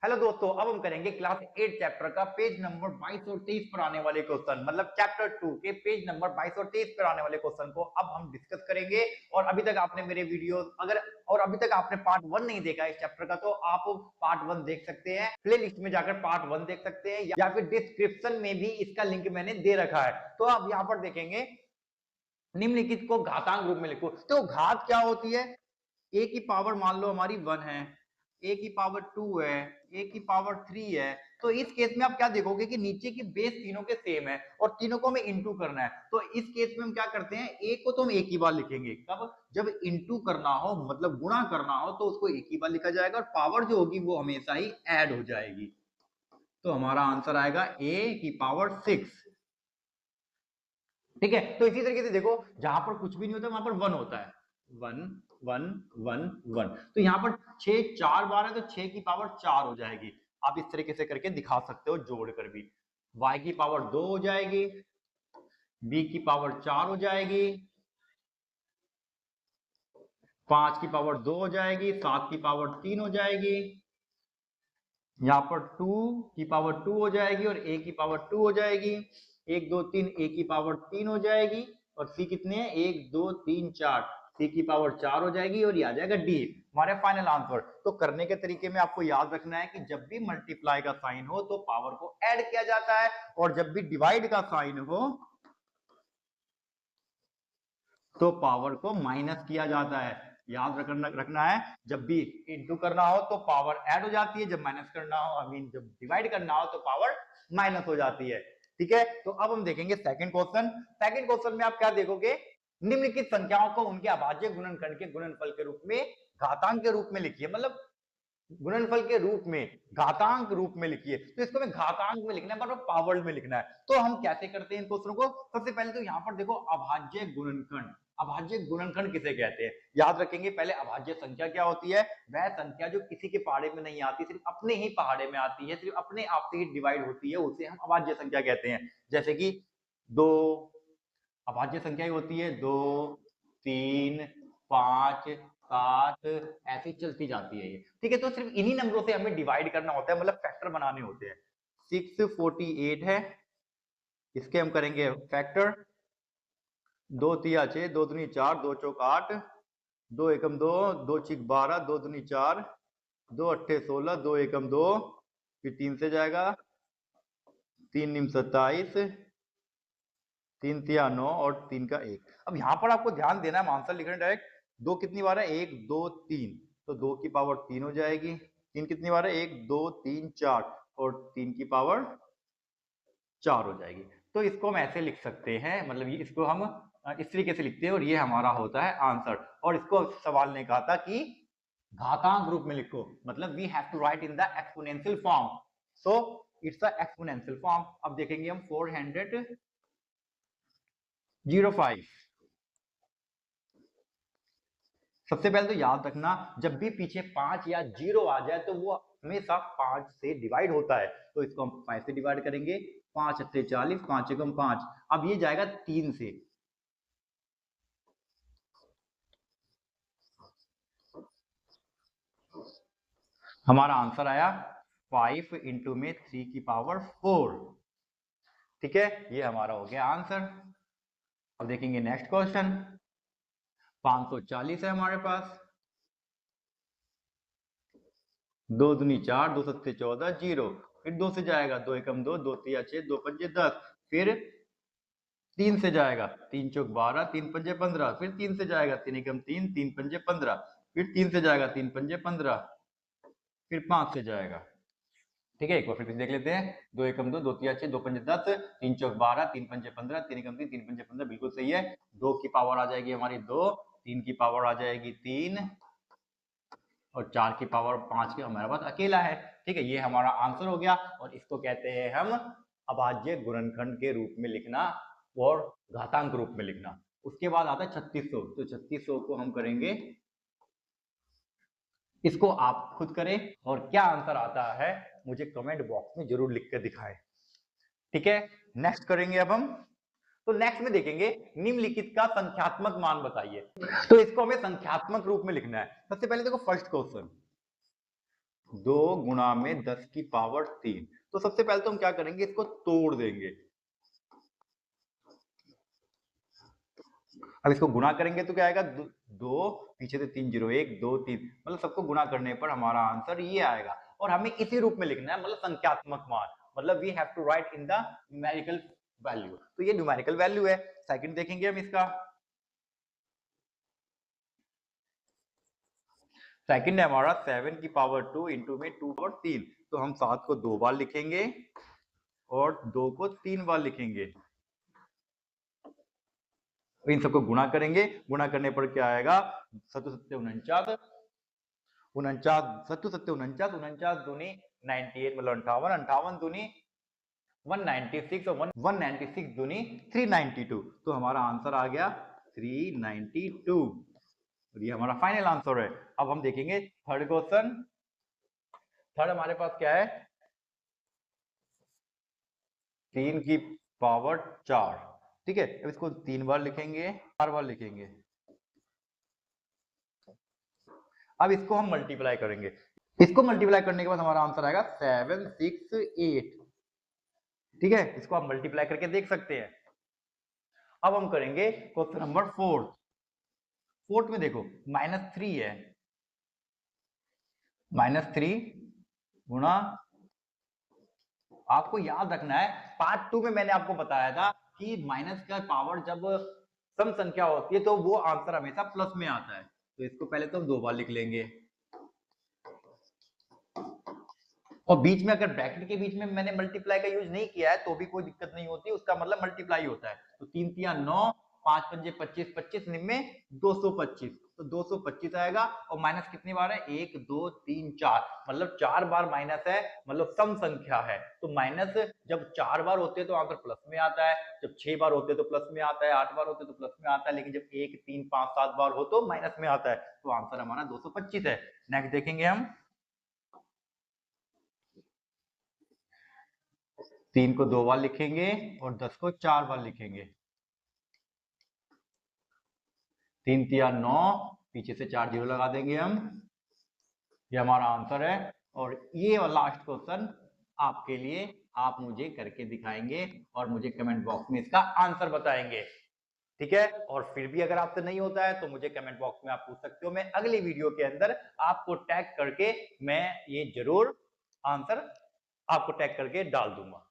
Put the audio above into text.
Hello दोस्तों, अब हम करेंगे क्लास 8 चैप्टर का पेज नंबर 22 और 23 पर आने वाले क्वेश्चन, मतलब चैप्टर 2 के पेज नंबर 22 और 23 पर आने वाले क्वेश्चन को अब हम डिस्कस करेंगे। और अभी तक आपने मेरे वीडियो अभी तक आपने पार्ट 1 नहीं देखा इस चैप्टर का, तो आप पार्ट 1 देख सकते हैं, प्ले लिस्ट में जाकर पार्ट 1 देख सकते हैं, या फिर डिस्क्रिप्शन में भी इसका लिंक मैंने दे रखा है। तो आप यहाँ पर देखेंगे, निम्नलिखित को घातांक रूप में लिखो। तो घात क्या होती है? ए की पावर मान लो हमारी 1 है, ए की पावर 2 है, ए की पावर 3 है। तो इस केस में आप क्या देखोगे कि नीचे की बेस तीनों के सेम है और तीनों को हमें इंटू करना है। तो इस केस में हम क्या करते हैं, ए को तो हम एक ही बार लिखेंगे, कब? जब इंटू करना हो, मतलब गुणा करना हो, तो उसको एक ही बार लिखा जाएगा और पावर जो होगी वो हमेशा ही ऐड हो जाएगी। तो हमारा आंसर आएगा ए की पावर 6। ठीक है, तो इसी तरीके से देखो, जहां पर कुछ भी नहीं होता वहां पर 1 होता है, 1 1 1 1। तो यहाँ पर 6 4 बार है, तो 6 की पावर 4 हो जाएगी। आप इस तरीके से करके दिखा सकते हो जोड़कर भी। y की पावर 2 हो जाएगी, b की पावर 4 हो जाएगी, 5 की पावर 2 हो जाएगी, 7 की पावर 3 हो जाएगी, यहाँ पर 2 की पावर 2 हो जाएगी और a की पावर 2 हो जाएगी। 1 2 3 a की पावर 3 हो जाएगी और c कितने हैं? 1 2 3 4, c की पावर 4 हो जाएगी और ये आ जाएगा d, हमारे फाइनल आंसर। तो करने के तरीके में आपको याद रखना है कि जब भी मल्टीप्लाई का साइन हो तो पावर को ऐड किया जाता है, और जब भी डिवाइड का साइन हो तो पावर को माइनस किया जाता है। याद रखना है, जब भी इंटू करना हो तो पावर ऐड हो जाती है, जब माइनस करना हो, जब डिवाइड करना हो तो पावर माइनस हो जाती है। ठीक है, तो अब हम देखेंगे सेकंड क्वेश्चन। सेकंड क्वेश्चन में आप क्या देखोगे, निम्नलिखित संख्याओं को उनके अभाज्य गुणनखंड के गुणनफल के रूप में घातांक के रूप में लिखिए, मतलब गुणनफल के रूप में घातांक रूप में लिखिए। तो इसको हमें घातांक में लिखना है, मतलब पावर में लिखना है। तो हम कैसे करते हैं इन क्वेश्चनों को? सबसे पहले तो यहाँ पर देखो, अभाज्य गुणनखंड। अभाज्य गुणनखंड किसे कहते हैं, याद रखेंगे। पहले अभाज्य संख्या क्या होती है? वह संख्या जो किसी के पहाड़े में नहीं आती, सिर्फ अपने ही पहाड़े में आती है, सिर्फ अपने आप से ही डिवाइड होती है, उसे हम अभाज्य संख्या कहते हैं। जैसे कि 2 अभाज्य संख्या होती है, 2 3 5 7, ऐसी चलती जाती है ये। ठीक है, तो सिर्फ इन्हीं नंबरों से हमें डिवाइड करना होता है, मतलब फैक्टर बनाने होते हैं। 648 है, इसके हम करेंगे फैक्टर। 2 तिया 6, 2 दूनी 4, 2 चौक 8, 2 एकम 2, 2 छिक 12, 2 दूनी 4, 2 अट्ठे 16, 2 एकम 2, फिर 3 से जाएगा, 3 निम 27, 3 तिया 9 और 3 का 1। अब यहाँ पर आपको ध्यान देना है, आंसर लिखना डायरेक्ट। 2 कितनी बार है? 1 2 3, तो 2 की पावर 3 हो जाएगी। 3 कितनी बार है? 1 2 3 4, और 3 की पावर 4 हो जाएगी। तो इसको हम ऐसे लिख सकते हैं, मतलब इसको हम इस तरीके से लिखते हैं, और ये हमारा होता है आंसर। और इसको सवाल ने कहा था कि घातांक रूप में लिखो, मतलब we have to write in the exponential form, so it's a exponential form. अब देखेंगे हम 405। सबसे पहले तो याद रखना, जब भी पीछे 5 या 0 आ जाए तो वो हमेशा 5 से डिवाइड होता है। तो इसको हम 5 से डिवाइड करेंगे, 5 अट्ठे 40, 5 एकम 5। अब ये जाएगा 3 से, हमारा आंसर आया 5 इंटू में 3 की पावर 4। ठीक है, ये हमारा हो गया आंसर। अब देखेंगे नेक्स्ट क्वेश्चन। 540 है हमारे पास, 2 दूनी 4, 2 सत्ते 14, 0, फिर 2 से जाएगा, 2 एकम 2, 2 तिया 6, 2 पंजे 10, फिर 3 से जाएगा, 3 चौक 12, 3 पंजे 15, फिर 3 से जाएगा, 3 एकम 3, 3 पंजे 15, फिर 3 से जाएगा, 3 पंजे 15, फिर 5 से जाएगा। ठीक है, एक बार फिर देख लेते हैं। 2 एकम 2, 2 तिया 6, 2 पंजे 10, 3 चौक 12, 3 पंजे 15, 3 एकम 3, 3 पंजे 15, बिल्कुल सही है। 2 की पावर आ जाएगी हमारी 2, 3 की पावर आ जाएगी 3, और 4 की पावर 5 के हमारे पास अकेला है। ठीक है, ये हमारा आंसर हो गया, और इसको कहते हैं हम अभाज्य गुणनखंड के रूप में लिखना और घातांक रूप में लिखना। उसके बाद आता है 3600। तो 3600 को हम करेंगे, इसको आप खुद करें, और क्या आंसर आता है मुझे कमेंट बॉक्स में जरूर लिख कर दिखाएं। ठीक है, नेक्स्ट करेंगे अब हम। तो नेक्स्ट में देखेंगे, निम्नलिखित का संख्यात्मक मान बताइए। तो इसको हमें संख्यात्मक रूप में लिखना है। सबसे पहले देखो फर्स्ट क्वेश्चन, 2 गुणा में 10 की पावर 3। तो सबसे पहले तो हम क्या करेंगे, इसको तोड़ देंगे। अब इसको गुणा करेंगे तो क्या आएगा, 2 पीछे से 3 0 1 2 3, मतलब सबको गुणा करने पर हमारा आंसर ये आएगा। और हमें इसी रूप में लिखना है, मतलब संख्यात्मक मान, मतलब we have to write in the numerical value. तो ये न्यूमेरिकल वैल्यू है। सेकंड देखेंगे हम इसका। सेकंड है हमारा 7 की पावर 2 इंटू में 2 पावर 3। तो हम 7 को 2 बार लिखेंगे और 2 को 3 बार लिखेंगे। इन सबको गुणा करेंगे, गुणा करने पर क्या आएगा, 7 7 49, 7 7 49, 49 दूनी 98, मतलब 58, 58 दूनी 196 और 196 दूनी 392। तो हमारा आंसर आ गया 392 और ये हमारा फाइनल आंसर है। अब हम देखेंगे थर्ड क्वेश्चन। थर्ड हमारे पास क्या है, 3 की पावर 4। ठीक है, अब इसको 3 बार लिखेंगे, 4 बार लिखेंगे। अब इसको हम मल्टीप्लाई करेंगे। इसको मल्टीप्लाई करने के बाद हमारा आंसर आएगा 768। ठीक है, इसको आप मल्टीप्लाई करके देख सकते हैं। अब हम करेंगे क्वेश्चन नंबर 4। फोर्थ में देखो -3 है, -3 गुणा, आपको याद रखना है पार्ट 2 में मैंने आपको बताया था कि माइनस का पावर जब सम संख्या होती है तो वो आंसर हमेशा प्लस में आता है। तो इसको पहले तो हम 2 बार लिख लेंगे और बीच में अगर ब्रैकेट के बीच में मैंने मल्टीप्लाई का यूज नहीं किया है तो भी कोई दिक्कत नहीं होती, उसका मतलब मल्टीप्लाई होता है। तो 3 3 9, 5 5 25, 25 निम्न 225, तो 225 आएगा। और माइनस कितनी बार है, 1 2 3 4, मतलब 4 बार माइनस है, मतलब सम संख्या है। तो माइनस जब 4 बार होते हैं तो आंसर प्लस में आता है, जब 6 बार होते हैं तो प्लस में आता है, 8 बार होते हैं तो प्लस में आता है, लेकिन जब 1 3 5 7 बार हो तो माइनस में आता है। तो आंसर हमारा 225 है। नेक्स्ट देखेंगे हम, 3 को 2 बार लिखेंगे और 10 को 4 बार लिखेंगे। 3 3 9, पीछे से 4 जीरो लगा देंगे हम, ये हमारा आंसर है। और ये लास्ट क्वेश्चन आपके लिए, आप मुझे करके दिखाएंगे और मुझे कमेंट बॉक्स में इसका आंसर बताएंगे। ठीक है, और फिर भी अगर आपसे नहीं होता है तो मुझे कमेंट बॉक्स में आप पूछ सकते हो, मैं अगली वीडियो के अंदर आपको टैग करके मैं ये जरूर आंसर आपको टैग करके डाल दूंगा।